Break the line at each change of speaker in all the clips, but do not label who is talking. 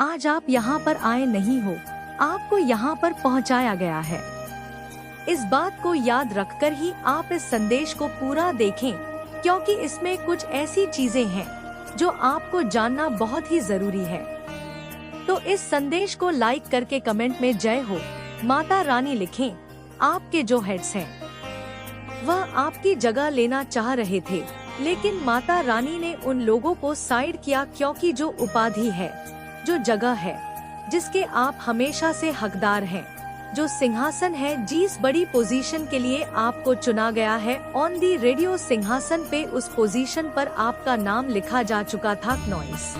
आज आप यहाँ पर आए नहीं हो, आपको यहाँ पर पहुँचाया गया है। इस बात को याद रखकर ही आप इस संदेश को पूरा देखें, क्योंकि इसमें कुछ ऐसी चीजें हैं जो आपको जानना बहुत ही जरूरी है। तो इस संदेश को लाइक करके कमेंट में जय हो माता रानी लिखें। आपके जो हेड्स हैं वह आपकी जगह लेना चाह रहे थे, लेकिन माता रानी ने उन लोगों को साइड किया, क्योंकि जो उपाधि है, जो जगह है जिसके आप हमेशा से हकदार हैं, जो सिंहासन है, जिस बड़ी पोजीशन के लिए आपको चुना गया है, ऑन दी रेडियो सिंहासन पे उस पोजीशन पर आपका नाम लिखा जा चुका था नॉइस।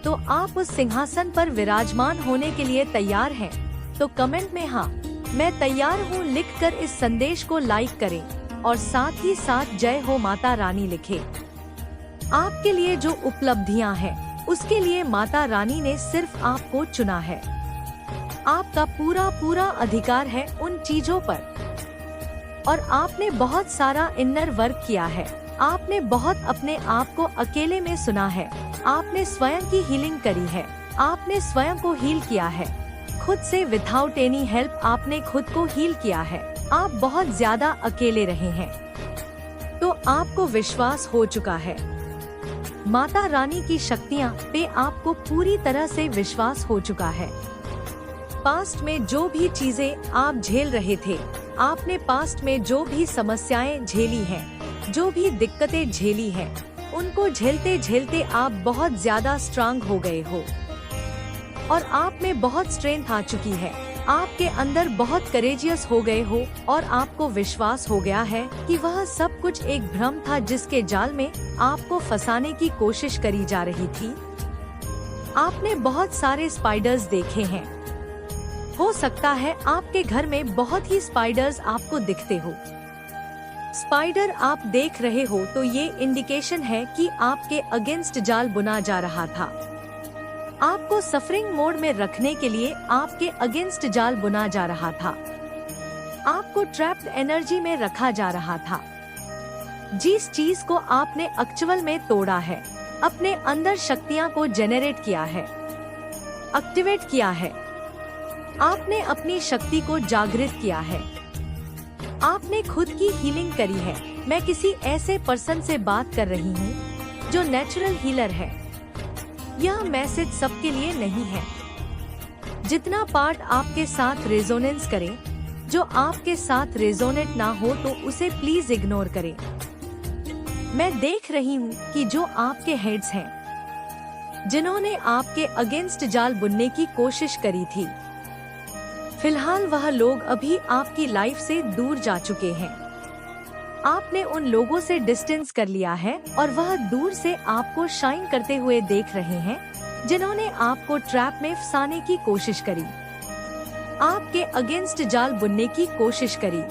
तो आप उस सिंहासन पर विराजमान होने के लिए तैयार हैं? तो कमेंट में हाँ मैं तैयार हूँ लिखकर इस संदेश को लाइक करें और साथ ही साथ जय हो माता रानी लिखें। आपके लिए जो उपलब्धियाँ हैं उसके लिए माता रानी ने सिर्फ आपको चुना है। आपका पूरा अधिकार है उन चीजों पर, और आपने बहुत सारा इनर वर्क किया है। आपने बहुत अपने आप को अकेले में सुना है, आपने स्वयं की हीलिंग करी है, आपने स्वयं को हील किया है खुद से, विदाउट एनी हेल्प आपने खुद को हील किया है। आप बहुत ज्यादा अकेले रहे हैं, तो आपको विश्वास हो चुका है। माता रानी की शक्तियाँ पे आपको पूरी तरह से विश्वास हो चुका है। पास्ट में जो भी चीजें आप झेल रहे थे, आपने पास्ट में जो भी समस्याएं झेली हैं, जो भी दिक्कतें झेली हैं, उनको झेलते झेलते आप बहुत ज्यादा स्ट्रांग हो गए हो और आप में बहुत स्ट्रेंथ आ चुकी है। आपके अंदर बहुत करेजियस हो गए हो और आपको विश्वास हो गया है कि वह सब कुछ एक भ्रम था जिसके जाल में आपको फंसाने की कोशिश करी जा रही थी। आपने बहुत सारे स्पाइडर्स देखे हैं। हो सकता है आपके घर में बहुत ही स्पाइडर्स आपको दिखते हो। स्पाइडर आप देख रहे हो तो ये इंडिकेशन है कि आपके अगेंस्ट जाल बुना जा रहा था। आपको सफरिंग मोड में रखने के लिए आपके अगेंस्ट जाल बुना जा रहा था। आपको ट्रैप्ड एनर्जी में रखा जा रहा था। जिस चीज को आपने एक्चुअल में तोड़ा है, अपने अंदर शक्तियां को जेनरेट किया है, एक्टिवेट किया है, आपने अपनी शक्ति को जागृत किया है, आपने खुद की हीलिंग करी है। मैं किसी ऐसे पर्सन से बात कर रही हूँ जो नेचुरल हीलर है। यह मैसेज सबके लिए नहीं है। जितना पार्ट आपके साथ रेजोनेंस करे, जो आपके साथ रेजोनेट ना हो तो उसे प्लीज इग्नोर करें। मैं देख रही हूँ कि जो आपके हेड्स हैं, जिन्होंने आपके अगेंस्ट जाल बुनने की कोशिश करी थी, फिलहाल वह लोग अभी आपकी लाइफ से दूर जा चुके हैं। आपने उन लोगों से डिस्टेंस कर लिया है और वह दूर से आपको शाइन करते हुए देख रहे हैं, जिन्होंने आपको ट्रैप में फंसाने की कोशिश करी, आपके अगेंस्ट जाल बुनने की कोशिश करी,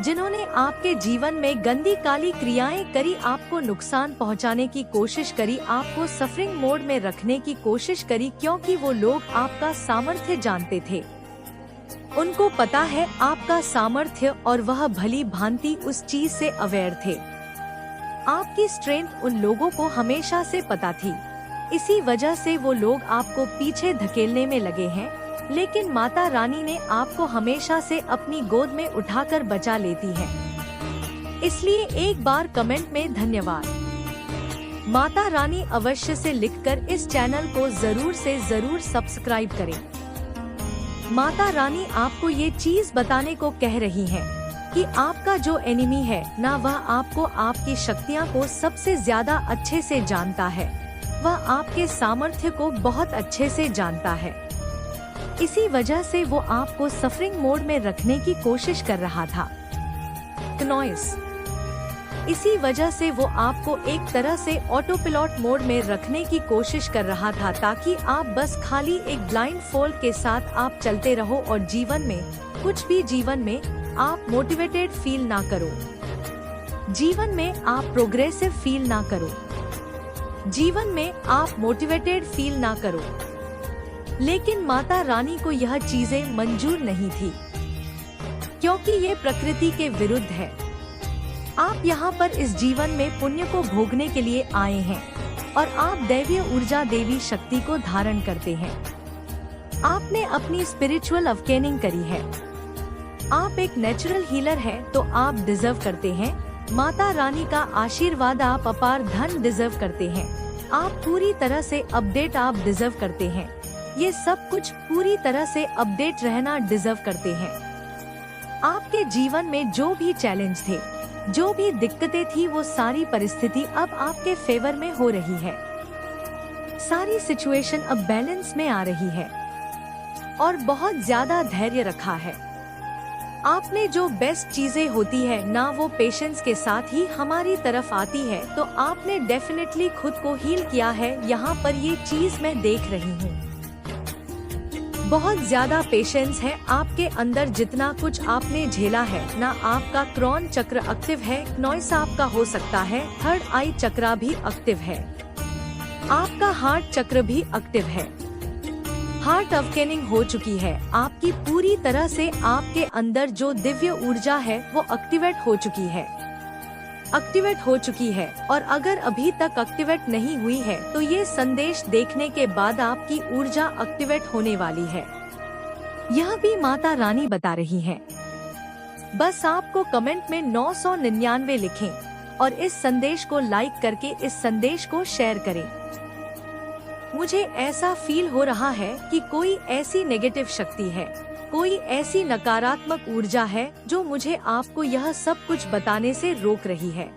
जिन्होंने आपके जीवन में गंदी काली क्रियाएं करी, आपको नुकसान पहुंचाने की कोशिश करी, आपको सफरिंग मोड में रखने की कोशिश करी, क्योंकि वो लोग आपका सामर्थ्य जानते थे। उनको पता है आपका सामर्थ्य और वह भली भांति उस चीज से अवेयर थे। आपकी स्ट्रेंथ उन लोगों को हमेशा से पता थी। इसी वजह से वो लोग आपको पीछे धकेलने में लगे हैं, लेकिन माता रानी ने आपको हमेशा से अपनी गोद में उठाकर बचा लेती है। इसलिए एक बार कमेंट में धन्यवाद माता रानी अवश्य से लिखकर इस चैनल को जरूर से जरूर सब्सक्राइब करें। माता रानी आपको ये चीज बताने को कह रही है कि आपका जो एनिमी है ना, वह आपको आपकी शक्तियाँ को सबसे ज्यादा अच्छे से जानता है। वह आपके सामर्थ्य को बहुत अच्छे से जानता है। इसी वजह से वो आपको सफरिंग मोड में रखने की कोशिश कर रहा था। नॉइस। इसी वजह से वो आपको एक तरह से ऑटो पिलॉट मोड में रखने की कोशिश कर रहा था, ताकि आप बस खाली एक ब्लाइंड फोल्ड के साथ आप चलते रहो और जीवन में कुछ भी, जीवन में आप मोटिवेटेड फील ना करो, जीवन में आप प्रोग्रेसिव फील ना करो, जीवन में आप मोटिवेटेड फील ना करो। लेकिन माता रानी को यह चीजें मंजूर नहीं थी, क्योंकि ये प्रकृति के विरुद्ध है। आप यहाँ पर इस जीवन में पुण्य को भोगने के लिए आए हैं, और आप दैवीय ऊर्जा, देवी शक्ति को धारण करते हैं। आपने अपनी स्पिरिचुअल अवेकनिंग करी है। आप एक नेचुरल हीलर हैं, तो आप डिजर्व करते हैं माता रानी का आशीर्वाद। आप अपार धन डिजर्व करते हैं। आप पूरी तरह से अपडेट आप डिजर्व करते हैं। ये सब कुछ पूरी तरह से अपडेट रहना डिजर्व करते हैं। आपके जीवन में जो भी चैलेंज थे, जो भी दिक्कतें थी, वो सारी परिस्थिति अब आपके फेवर में हो रही है। सारी सिचुएशन अब बैलेंस में आ रही है और बहुत ज्यादा धैर्य रखा है। आपने जो बेस्ट चीजें होती है ना, वो पेशेंस के साथ ही हमारी तरफ आती है, तो आपने डेफिनेटली खुद को हील किया है। यहाँ पर ये चीज मैं देख रही हूँ, बहुत ज्यादा पेशेंस है आपके अंदर। जितना कुछ आपने झेला है ना, आपका क्रॉन चक्र एक्टिव है, नॉइस आपका हो सकता है, थर्ड आई चक्र भी एक्टिव है, आपका हार्ट चक्र भी एक्टिव है। हार्ट अवेकनिंग हो चुकी है आपकी पूरी तरह से। आपके अंदर जो दिव्य ऊर्जा है वो एक्टिवेट हो चुकी है, और अगर अभी तक एक्टिवेट नहीं हुई है तो ये संदेश देखने के बाद आपकी ऊर्जा एक्टिवेट होने वाली है। यह भी माता रानी बता रही है। बस आपको कमेंट में 999 लिखें और इस संदेश को लाइक करके इस संदेश को शेयर करें। मुझे ऐसा फील हो रहा है कि कोई ऐसी नेगेटिव शक्ति है, कोई ऐसी नकारात्मक ऊर्जा है जो मुझे आपको यह सब कुछ बताने से रोक रही है।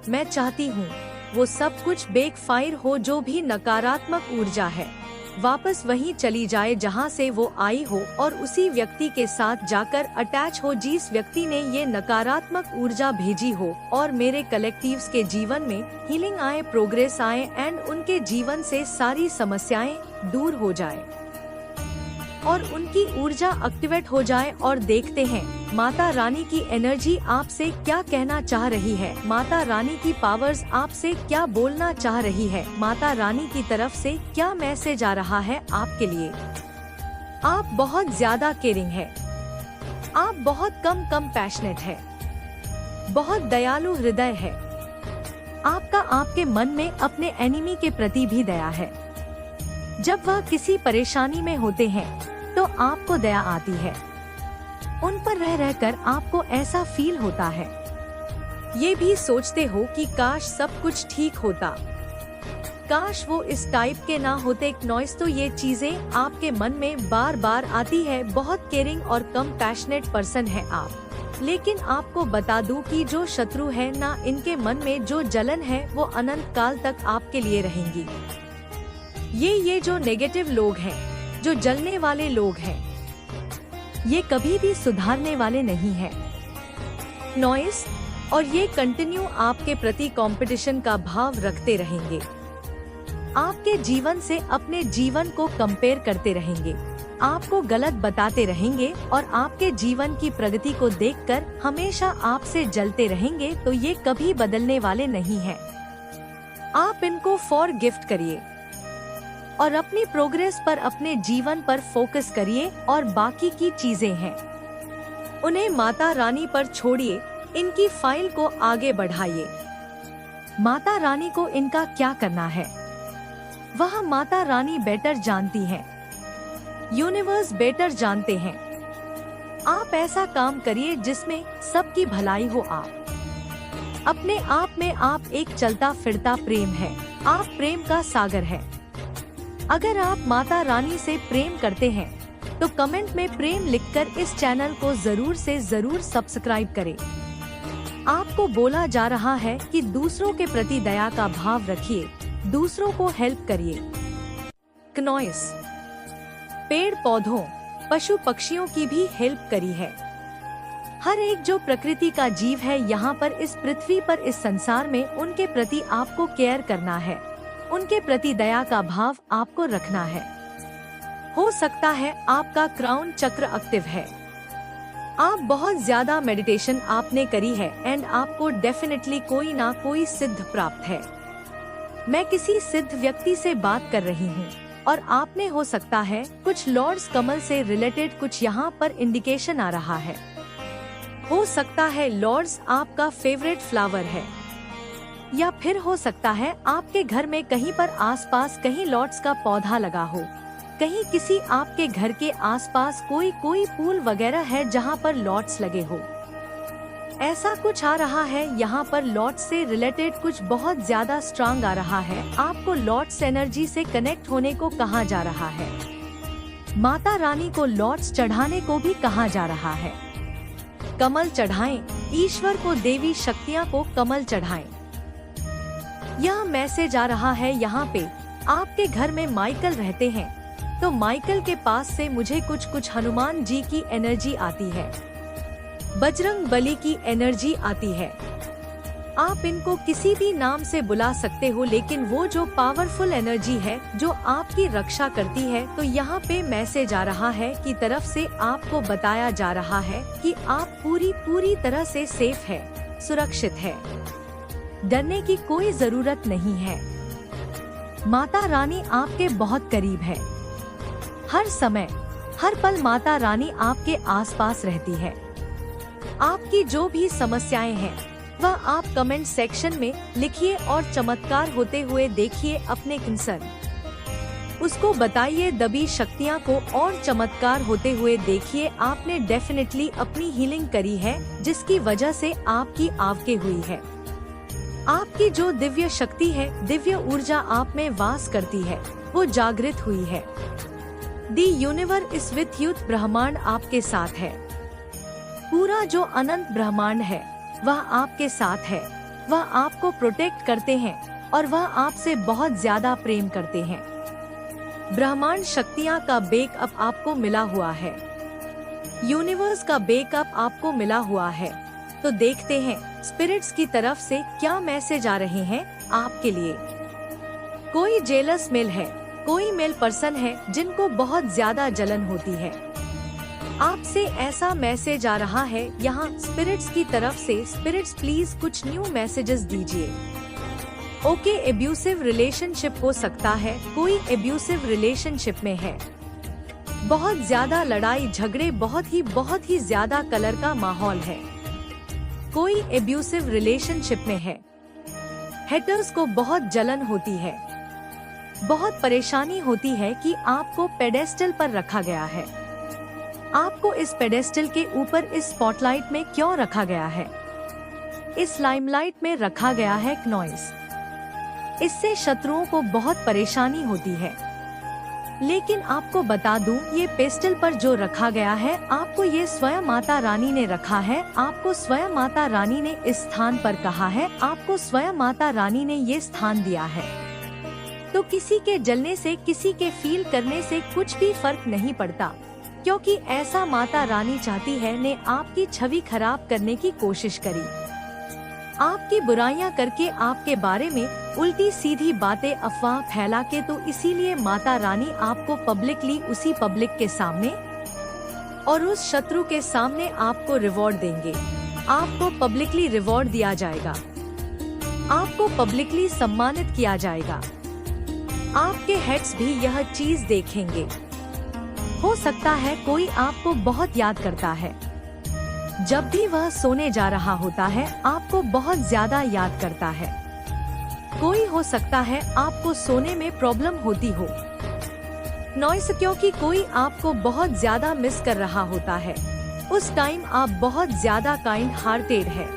मैं चाहती हूँ वो सब कुछ बैकफायर हो, जो भी नकारात्मक ऊर्जा है वापस वहीं चली जाए जहाँ से वो आई हो, और उसी व्यक्ति के साथ जाकर अटैच हो जिस व्यक्ति ने ये नकारात्मक ऊर्जा भेजी हो, और मेरे कलेक्टिव्स के जीवन में हीलिंग आए, प्रोग्रेस आए, एंड उनके जीवन से सारी समस्याएं दूर हो जाए और उनकी ऊर्जा एक्टिवेट हो जाए। और देखते हैं माता रानी की एनर्जी आपसे क्या कहना चाह रही है, माता रानी की पावर्स आपसे क्या बोलना चाह रही है, माता रानी की तरफ से क्या मैसेज आ रहा है आपके लिए। आप बहुत ज्यादा केयरिंग है, आप बहुत कम पैशनेट है, बहुत दयालु हृदय है आपका। आपके मन में अपने एनिमी के प्रति भी दया है। जब वह किसी परेशानी में होते हैं तो आपको दया आती है। उन पर रहकर आपको ऐसा फील होता है, ये भी सोचते हो कि काश सब कुछ ठीक होता, काश वो इस टाइप के ना होते। नॉइस तो ये चीजें आपके मन में बार बार आती है। बहुत केयरिंग और कम पैशनेट पर्सन है आप, लेकिन आपको बता दूं कि जो शत्रु है ना, इनके मन में जो जलन है वो अनंत काल तक आपके लिए रहेंगी। ये जो नेगेटिव लोग हैं, जो जलने वाले लोग हैं, ये कभी भी सुधारने वाले नहीं हैं। नॉइस और ये कंटिन्यू आपके प्रति कंपटीशन का भाव रखते रहेंगे, आपके जीवन से अपने जीवन को कंपेयर करते रहेंगे, आपको गलत बताते रहेंगे और आपके जीवन की प्रगति को देखकर हमेशा आपसे जलते रहेंगे। तो ये कभी बदलने वाले नहीं हैं। आप इनको फॉर गिफ्ट करिए और अपनी प्रोग्रेस पर, अपने जीवन पर फोकस करिए, और बाकी की चीजें हैं उन्हें माता रानी पर छोड़िए। इनकी फाइल को आगे बढ़ाइए। माता रानी को इनका क्या करना है वह माता रानी बेटर जानती हैं, यूनिवर्स बेटर जानते हैं। आप ऐसा काम करिए जिसमें सबकी भलाई हो। आप अपने आप में आप एक चलता फिरता प्रेम है, आप प्रेम का सागर है। अगर आप माता रानी से प्रेम करते हैं तो कमेंट में प्रेम लिखकर इस चैनल को जरूर से जरूर सब्सक्राइब करें। आपको बोला जा रहा है कि दूसरों के प्रति दया का भाव रखिए, दूसरों को हेल्प करिए। नॉइस पेड़ पौधों, पशु पक्षियों की भी हेल्प करी है। हर एक जो प्रकृति का जीव है यहाँ पर, इस पृथ्वी पर, इस संसार में, उनके प्रति आपको केयर करना है, उनके प्रति दया का भाव आपको रखना है। हो सकता है आपका क्राउन चक्र एक्टिव है, आप बहुत ज्यादा मेडिटेशन आपने करी है एंड आपको डेफिनेटली कोई ना कोई सिद्ध प्राप्त है। मैं किसी सिद्ध व्यक्ति से बात कर रही हूँ और आपने हो सकता है कुछ लॉर्ड्स कमल से रिलेटेड कुछ यहाँ पर इंडिकेशन आ रहा है। हो सकता है लॉर्ड्स आपका फेवरेट फ्लावर है या फिर हो सकता है आपके घर में कहीं पर आसपास कहीं लॉट्स का पौधा लगा हो, कहीं किसी आपके घर के आसपास कोई पूल वगैरह है जहाँ पर लॉट्स लगे हो। ऐसा कुछ आ रहा है, यहाँ पर लॉट्स से रिलेटेड कुछ बहुत ज्यादा स्ट्रांग आ रहा है। आपको लॉट्स एनर्जी से कनेक्ट होने को कहा जा रहा है। माता रानी को लॉट्स चढ़ाने को भी कहा जा रहा है। कमल चढ़ाएं, ईश्वर को देवी शक्तियाँ को कमल चढ़ाएं। यह मैसेज आ रहा है यहाँ पे आपके घर में माइकल रहते हैं तो माइकल के पास से मुझे कुछ हनुमान जी की एनर्जी आती है, बजरंग बली की एनर्जी आती है। आप इनको किसी भी नाम से बुला सकते हो, लेकिन वो जो पावरफुल एनर्जी है जो आपकी रक्षा करती है। तो यहाँ पे मैसेज आ रहा है कि तरफ से आपको बताया जा रहा है कि आप पूरी तरह से सेफ है, सुरक्षित है, डरने की कोई जरूरत नहीं है। माता रानी आपके बहुत करीब है। हर समय हर पल माता रानी आपके आसपास रहती है। आपकी जो भी समस्याएं हैं वह आप कमेंट सेक्शन में लिखिए और चमत्कार होते हुए देखिए अपने कंसर्न, उसको बताइए दबी शक्तियां को और चमत्कार होते हुए देखिए। आपने डेफिनेटली अपनी हीलिंग करी है जिसकी वजह से आपकी आवके हुई है। आपकी जो दिव्य शक्ति है, दिव्य ऊर्जा आप में वास करती है, वो जागृत हुई है। दी यूनिवर्स इज विथ यू, ब्रह्मांड आपके साथ है। पूरा जो अनंत ब्रह्मांड है वह आपके साथ है। वह आपको प्रोटेक्ट करते हैं और वह आपसे बहुत ज्यादा प्रेम करते हैं। ब्रह्मांड शक्तियाँ का बैकअप आपको मिला हुआ है, यूनिवर्स का बैकअप आपको मिला हुआ है। तो देखते हैं स्पिरिट्स की तरफ से क्या मैसेज आ रहे हैं आपके लिए। कोई जेलस मेल है, कोई मेल पर्सन है जिनको बहुत ज्यादा जलन होती है। आपसे ऐसा मैसेज आ रहा है यहाँ स्पिरिट्स की तरफ से। स्पिरिट्स प्लीज कुछ न्यू मैसेजेस दीजिए। ओके, एब्यूसिव रिलेशनशिप हो सकता है, कोई एब्यूसिव रिलेशनशिप में है, बहुत ज्यादा लड़ाई झगड़े, बहुत ही ज्यादा कलर का माहौल है। कोई एब्यूसिव रिलेशनशिप में है। हेटर्स को बहुत जलन होती है, बहुत परेशानी होती है कि आपको पेडेस्टल पर रखा गया है। आपको इस पेडेस्टल के ऊपर इस स्पॉटलाइट में क्यों रखा गया है? इस लाइमलाइट में रखा गया है नॉइस। इससे शत्रुओं को बहुत परेशानी होती है। लेकिन आपको बता दूं, ये पेस्टल पर जो रखा गया है आपको ये स्वयं माता रानी ने रखा है। आपको स्वयं माता रानी ने इस स्थान पर कहा है, आपको स्वयं माता रानी ने ये स्थान दिया है। तो किसी के जलने से, किसी के फील करने से कुछ भी फर्क नहीं पड़ता, क्योंकि ऐसा माता रानी चाहती है। ने आपकी छवि खराब करने की कोशिश करी, आपकी बुराइयां करके, आपके बारे में उल्टी सीधी बातें, अफवाह फैला के। तो इसीलिए माता रानी आपको पब्लिकली, उसी पब्लिक के सामने और उस शत्रु के सामने आपको रिवॉर्ड देंगे। आपको पब्लिकली रिवॉर्ड दिया जाएगा, आपको पब्लिकली सम्मानित किया जाएगा। आपके हेड्स भी यह चीज देखेंगे। हो सकता है कोई आपको बहुत याद करता है, जब भी वह सोने जा रहा होता है आपको बहुत ज्यादा याद करता है। कोई हो सकता है आपको सोने में प्रॉब्लम होती हो नॉइस, क्योंकि कोई आपको बहुत ज्यादा मिस कर रहा होता है। उस टाइम आप बहुत ज्यादा काइंड हार्टेड है।